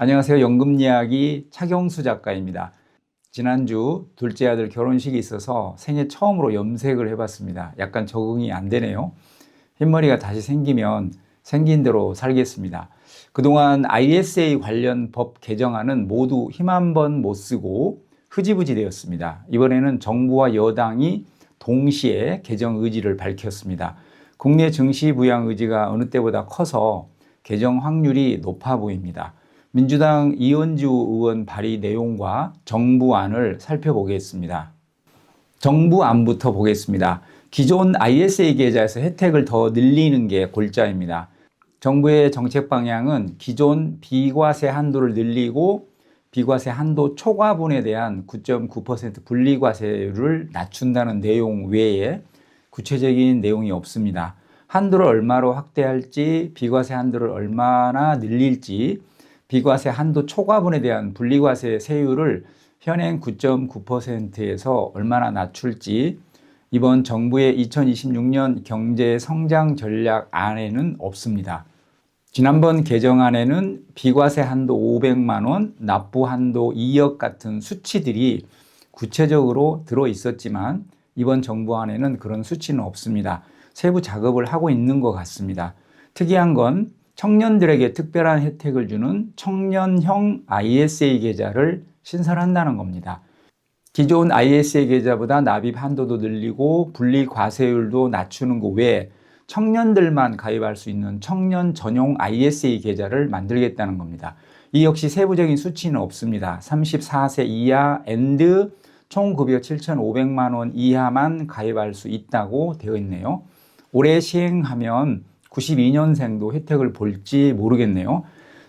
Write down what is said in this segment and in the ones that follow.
안녕하세요. 연금 이야기 차경수 작가입니다. 지난주 둘째 아들 결혼식이 있어서 생애 처음으로 염색을 해봤습니다. 약간 적응이 안 되네요. 흰머리가 다시 생기면 생긴 대로 살겠습니다. 그동안 ISA 관련 법 개정안은 모두 힘 한 번 못 쓰고 흐지부지 되었습니다. 이번에는 정부와 여당이 동시에 개정 의지를 밝혔습니다. 국내 증시 부양 의지가 어느 때보다 커서 개정 확률이 높아 보입니다. 민주당 이현주 의원 발의 내용과 정부안을 살펴보겠습니다. 정부안부터 보겠습니다. 기존 ISA 계좌에서 혜택을 더 늘리는 게 골자입니다. 정부의 정책 방향은 기존 비과세 한도를 늘리고 비과세 한도 초과분에 대한 9.9% 분리과세율을 낮춘다는 내용 외에 구체적인 내용이 없습니다. 한도를 얼마로 확대할지, 비과세 한도를 얼마나 늘릴지, 비과세 한도 초과분에 대한 분리과세 세율을 현행 9.9%에서 얼마나 낮출지 이번 정부의 2026년 경제 성장 전략 안에는 없습니다. 지난번 개정안에는 비과세 한도 500만 원, 납부 한도 2억 같은 수치들이 구체적으로 들어 있었지만 이번 정부안에는 그런 수치는 없습니다. 세부 작업을 하고 있는 것 같습니다. 특이한 건 청년들에게 특별한 혜택을 주는 청년형 ISA 계좌를 신설한다는 겁니다. 기존 ISA 계좌보다 납입 한도도 늘리고 분리과세율도 낮추는 것 외에 청년들만 가입할 수 있는 청년 전용 ISA 계좌를 만들겠다는 겁니다. 이 역시 세부적인 수치는 없습니다. 34세 이하 앤드 총급여 7,500만 원 이하만 가입할 수 있다고 되어 있네요. 올해 시행하면 92년생도 혜택을 볼지 모르겠네요.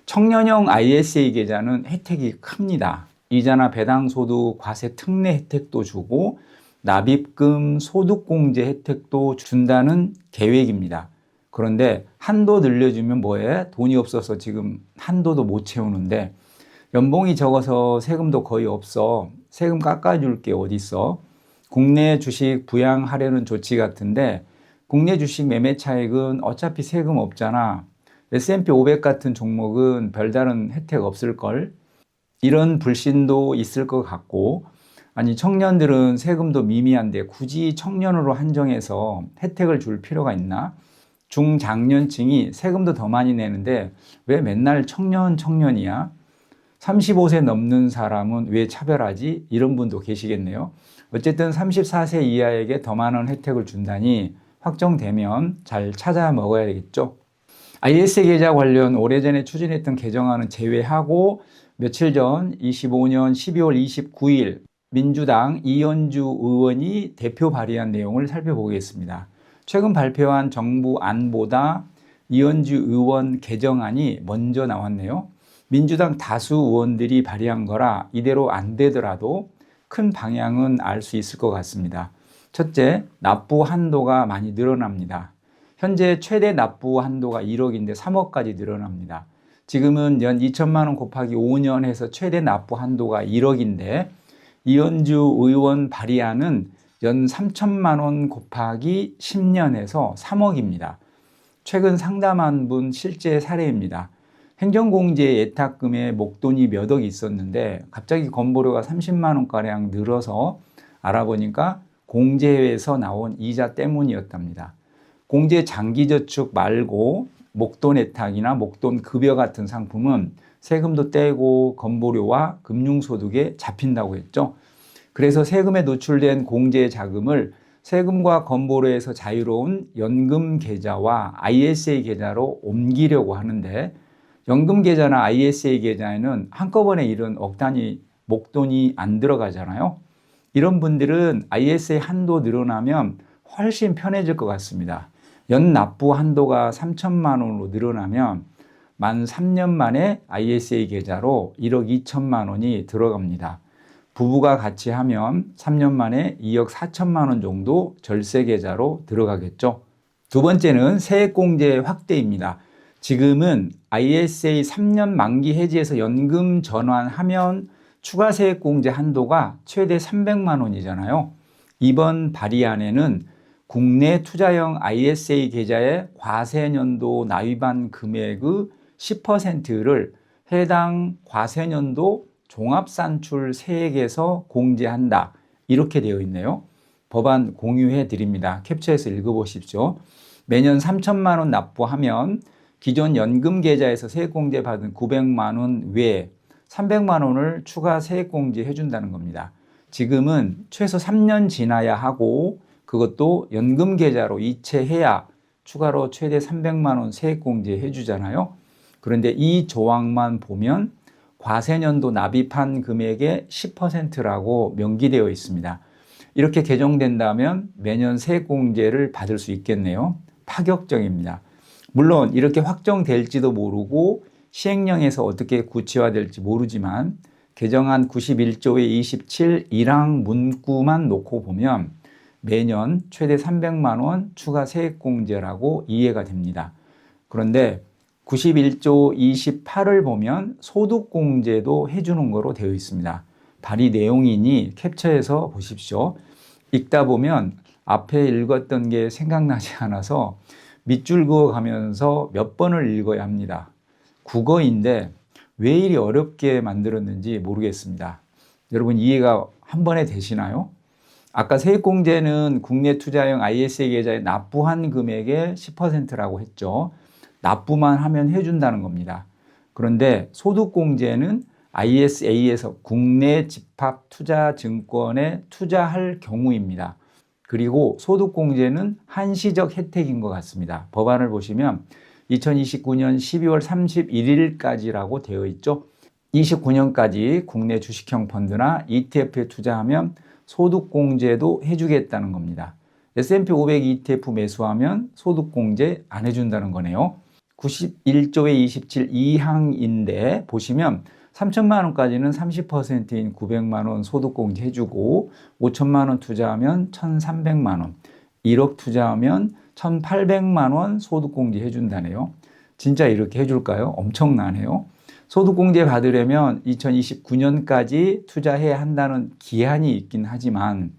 청년형 ISA 계좌는 혜택이 큽니다. 이자나 배당소득 과세 특례 혜택도 주고 납입금 소득공제 혜택도 준다는 계획입니다. 그런데 한도 늘려주면 뭐해? 돈이 없어서 지금 한도도 못 채우는데 연봉이 적어서 세금도 거의 없어. 세금 깎아줄 게 어딨어? 국내 주식 부양하려는 조치 같은데 국내 주식 매매 차익은 어차피 세금 없잖아. S&P 500 같은 종목은 별다른 혜택 없을걸? 이런 불신도 있을 것 같고, 아니, 청년들은 세금도 미미한데 굳이 청년으로 한정해서 혜택을 줄 필요가 있나? 중장년층이 세금도 더 많이 내는데 왜 맨날 청년이야? 35세 넘는 사람은 왜 차별하지? 이런 분도 계시겠네요. 어쨌든 34세 이하에게 더 많은 혜택을 준다니 확정되면 잘 찾아 먹어야 되겠죠. ISA 계좌 관련 오래전에 추진했던 개정안은 제외하고 며칠 전 25년 12월 29일 민주당 이현주 의원이 대표 발의한 내용을 살펴보겠습니다. 최근 발표한 정부안보다 이현주 의원 개정안이 먼저 나왔네요. 민주당 다수 의원들이 발의한 거라 이대로 안 되더라도 큰 방향은 알 수 있을 것 같습니다. 첫째, 납부 한도가 많이 늘어납니다. 현재 최대 납부 한도가 1억인데 3억까지 늘어납니다. 지금은 연 2천만 원 곱하기 5년 해서 최대 납부 한도가 1억인데 이현주 의원 발의안은 연 3천만 원 곱하기 10년 해서 3억입니다. 최근 상담한 분 실제 사례입니다. 행정공제 예탁금에 목돈이 몇 억이 있었는데 갑자기 건보료가 30만 원가량 늘어서 알아보니까 공제에서 나온 이자 때문이었답니다. 공제 장기저축 말고 목돈 혜택이나 목돈 급여 같은 상품은 세금도 떼고 건보료와 금융소득에 잡힌다고 했죠. 그래서 세금에 노출된 공제 자금을 세금과 건보료에서 자유로운 연금 계좌와 ISA 계좌로 옮기려고 하는데 연금 계좌나 ISA 계좌에는 한꺼번에 이런 억 단위 목돈이 안 들어가잖아요. 이런 분들은 ISA 한도 늘어나면 훨씬 편해질 것 같습니다. 연 납부 한도가 3천만 원으로 늘어나면 만 3년 만에 ISA 계좌로 1억 2천만 원이 들어갑니다. 부부가 같이 하면 3년 만에 2억 4천만 원 정도 절세 계좌로 들어가겠죠. 두 번째는 세액공제 확대입니다. 지금은 ISA 3년 만기 해지해서 연금 전환하면 추가 세액공제 한도가 최대 300만 원이잖아요. 이번 발의안에는 국내 투자형 ISA 계좌의 과세년도 납입한 금액의 10%를 해당 과세년도 종합산출 세액에서 공제한다. 이렇게 되어 있네요. 법안 공유해 드립니다. 캡처해서 읽어보십시오. 매년 3천만 원 납부하면 기존 연금 계좌에서 세액공제 받은 900만 원 외에 300만 원을 추가 세액공제 해준다는 겁니다. 지금은 최소 3년 지나야 하고 그것도 연금 계좌로 이체해야 추가로 최대 300만 원 세액공제 해주잖아요. 그런데 이 조항만 보면 과세년도 납입한 금액의 10%라고 명기되어 있습니다. 이렇게 개정된다면 매년 세액공제를 받을 수 있겠네요. 파격적입니다. 물론 이렇게 확정될지도 모르고 시행령에서 어떻게 구체화될지 모르지만 개정안 91조의 27 1항 문구만 놓고 보면 매년 최대 300만 원 추가 세액공제라고 이해가 됩니다. 그런데 91조 28을 보면 소득공제도 해주는 거로 되어 있습니다. 발의 내용이니 캡처해서 보십시오. 읽다 보면 앞에 읽었던 게 생각나지 않아서 밑줄 그어가면서 몇 번을 읽어야 합니다. 국어인데 왜 이리 어렵게 만들었는지 모르겠습니다. 여러분 이해가 한 번에 되시나요? 아까 세액공제는 국내 투자형 ISA 계좌에 납부한 금액의 10%라고 했죠. 납부만 하면 해준다는 겁니다. 그런데 소득공제는 ISA에서 국내 집합투자증권에 투자할 경우입니다. 그리고 소득공제는 한시적 혜택인 것 같습니다. 법안을 보시면 2029년 12월 31일까지라고 되어 있죠. 29년까지 국내 주식형 펀드나 ETF에 투자하면 소득공제도 해주겠다는 겁니다. S&P 500 ETF 매수하면 소득공제 안 해준다는 거네요. 91조의 27 2항인데 보시면 3천만 원까지는 30%인 900만 원 소득공제 해주고 5천만 원 투자하면 1,300만 원, 1억 투자하면 1,800만 원 소득공제 해준다네요. 진짜 이렇게 해줄까요? 엄청나네요. 소득공제 받으려면 2029년까지 투자해야 한다는 기한이 있긴 하지만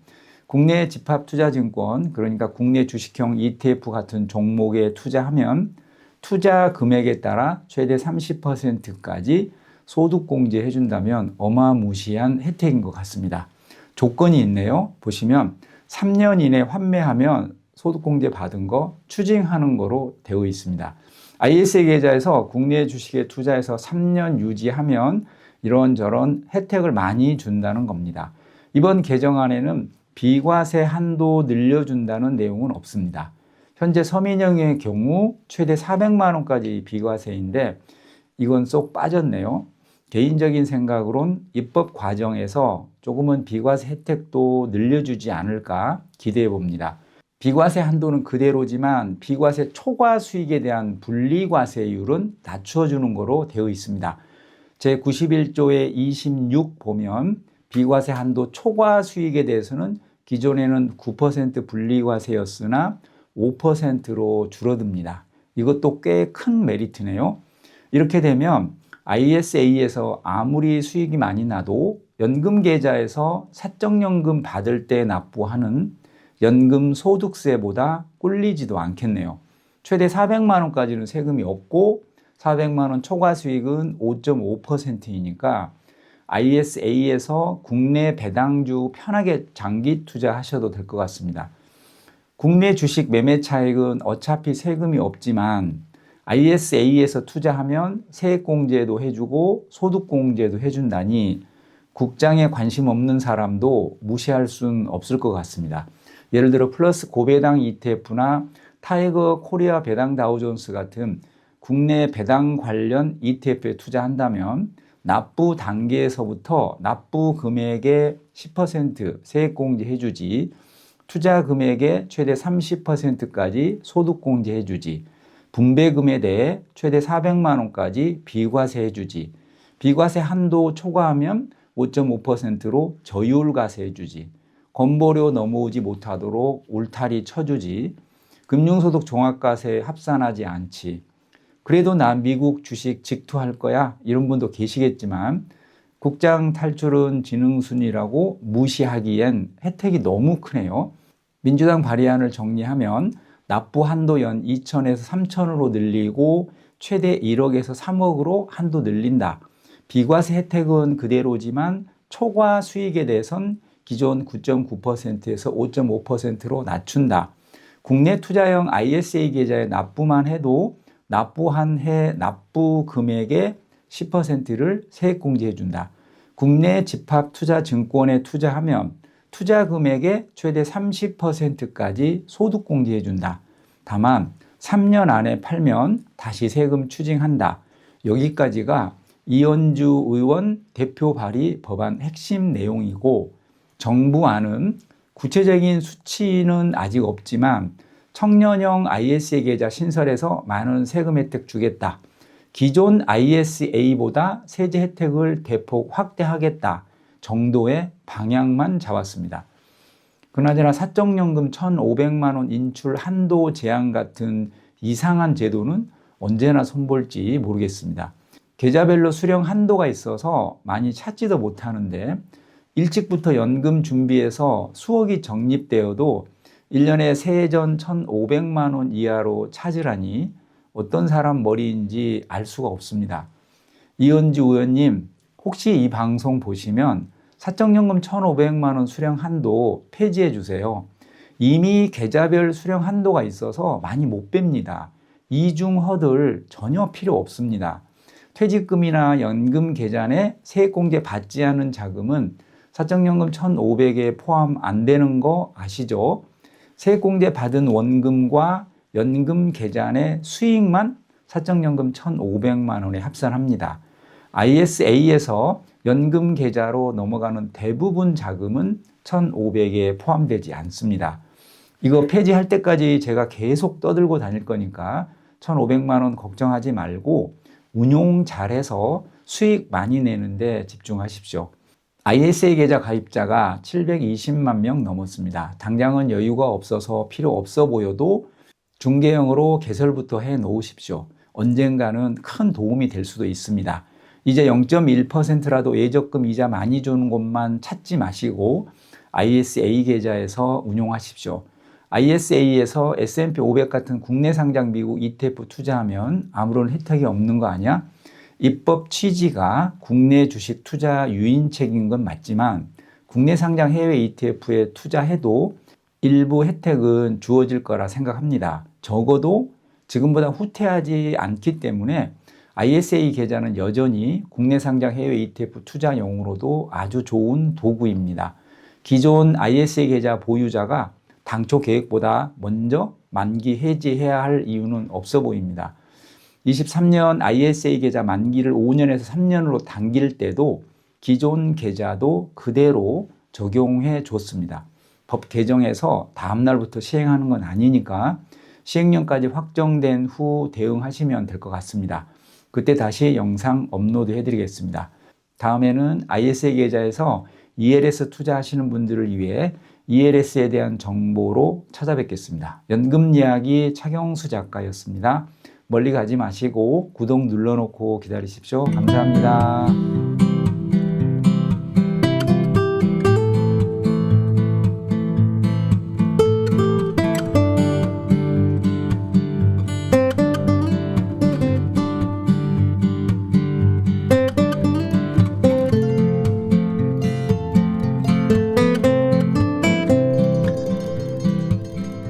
국내 집합투자증권, 그러니까 국내 주식형 ETF 같은 종목에 투자하면 투자 금액에 따라 최대 30%까지 소득공제 해준다면 어마무시한 혜택인 것 같습니다. 조건이 있네요. 보시면 3년 이내 환매하면 소득공제 받은 거 추징하는 거로 되어 있습니다. ISA 계좌에서 국내 주식에 투자해서 3년 유지하면 이런저런 혜택을 많이 준다는 겁니다. 이번 개정안에는 비과세 한도 늘려준다는 내용은 없습니다. 현재 서민형의 경우 최대 400만 원까지 비과세인데 이건 쏙 빠졌네요. 개인적인 생각으론 입법 과정에서 조금은 비과세 혜택도 늘려주지 않을까 기대해 봅니다. 비과세 한도는 그대로지만 비과세 초과 수익에 대한 분리과세율은 낮춰주는 거로 되어 있습니다. 제91조의 26 보면 비과세 한도 초과 수익에 대해서는 기존에는 9% 분리과세였으나 5%로 줄어듭니다. 이것도 꽤 큰 메리트네요. 이렇게 되면 ISA에서 아무리 수익이 많이 나도 연금 계좌에서 사적연금 받을 때 납부하는 연금 소득세보다 꿀리지도 않겠네요. 최대 400만 원까지는 세금이 없고 400만 원 초과 수익은 5.5%이니까 ISA에서 국내 배당주 편하게 장기 투자하셔도 될 것 같습니다. 국내 주식 매매 차익은 어차피 세금이 없지만 ISA에서 투자하면 세액공제도 해주고 소득공제도 해준다니 국장에 관심 없는 사람도 무시할 수는 없을 것 같습니다. 예를 들어 플러스 고배당 ETF나 타이거 코리아 배당 다우존스 같은 국내 배당 관련 ETF에 투자한다면 납부 단계에서부터 납부 금액의 10% 세액공제 해주지, 투자 금액의 최대 30%까지 소득공제 해주지, 분배금에 대해 최대 400만 원까지 비과세 해주지, 비과세 한도 초과하면 5.5%로 저율과세 해주지, 건보료 넘어오지 못하도록 울타리 쳐주지, 금융소득 종합과세 합산하지 않지, 그래도 나 미국 주식 직투할 거야 이런 분도 계시겠지만 국장 탈출은 지능순이라고 무시하기엔 혜택이 너무 크네요. 민주당 발의안을 정리하면 납부 한도 연 2천에서 3천으로 늘리고 최대 1억에서 3억으로 한도 늘린다. 비과세 혜택은 그대로지만 초과 수익에 대해선 기존 9.9%에서 5.5%로 낮춘다. 국내 투자형 ISA 계좌에 납부만 해도 납부한 해 납부 금액의 10%를 세액공제해 준다. 국내 집합투자증권에 투자하면 투자 금액의 최대 30%까지 소득공제해 준다. 다만 3년 안에 팔면 다시 세금 추징한다. 여기까지가 이현주 의원 대표 발의 법안 핵심 내용이고, 정부안은 구체적인 수치는 아직 없지만 청년형 ISA 계좌 신설해서 많은 세금 혜택 주겠다. 기존 ISA보다 세제 혜택을 대폭 확대하겠다 정도의 방향만 잡았습니다. 그나저나 사적연금 1,500만 원 인출 한도 제한 같은 이상한 제도는 언제나 손볼지 모르겠습니다. 계좌별로 수령 한도가 있어서 많이 찾지도 못하는데 일찍부터 연금 준비해서 수억이 적립되어도 1년에 세전 1,500만 원 이하로 찾으라니 어떤 사람 머리인지 알 수가 없습니다. 이현주 의원님, 혹시 이 방송 보시면 사적연금 1,500만 원 수령 한도 폐지해 주세요. 이미 계좌별 수령 한도가 있어서 많이 못 뺍니다. 이중 허들 전혀 필요 없습니다. 퇴직금이나 연금 계좌에 세액공제 받지 않은 자금은 사적연금 1,500에 포함 안 되는 거 아시죠? 세액공제 받은 원금과 연금 계좌의 수익만 사적연금 1,500만 원에 합산합니다. ISA에서 연금 계좌로 넘어가는 대부분 자금은 1,500에 포함되지 않습니다. 이거 폐지할 때까지 제가 계속 떠들고 다닐 거니까 1,500만 원 걱정하지 말고 운용 잘해서 수익 많이 내는데 집중하십시오. ISA 계좌 가입자가 720만 명 넘었습니다. 당장은 여유가 없어서 필요 없어 보여도 중개형으로 개설부터 해 놓으십시오. 언젠가는 큰 도움이 될 수도 있습니다. 이제 0.1%라도 예적금 이자 많이 주는 곳만 찾지 마시고 ISA 계좌에서 운용하십시오. ISA에서 S&P 500 같은 국내 상장 미국 ETF 투자하면 아무런 혜택이 없는 거 아니야? 입법 취지가 국내 주식 투자 유인책인 건 맞지만 국내 상장 해외 ETF에 투자해도 일부 혜택은 주어질 거라 생각합니다. 적어도 지금보다 후퇴하지 않기 때문에 ISA 계좌는 여전히 국내 상장 해외 ETF 투자용으로도 아주 좋은 도구입니다. 기존 ISA 계좌 보유자가 당초 계획보다 먼저 만기 해지해야 할 이유는 없어 보입니다. 23년 ISA 계좌 만기를 5년에서 3년으로 당길 때도 기존 계좌도 그대로 적용해 줬습니다. 법 개정해서 다음 날부터 시행하는 건 아니니까 시행령까지 확정된 후 대응하시면 될 것 같습니다. 그때 다시 영상 업로드 해드리겠습니다. 다음에는 ISA 계좌에서 ELS 투자하시는 분들을 위해 ELS에 대한 정보로 찾아뵙겠습니다. 연금 이야기 차경수 작가였습니다. 멀리 가지 마시고 구독 눌러놓고 기다리십시오. 감사합니다.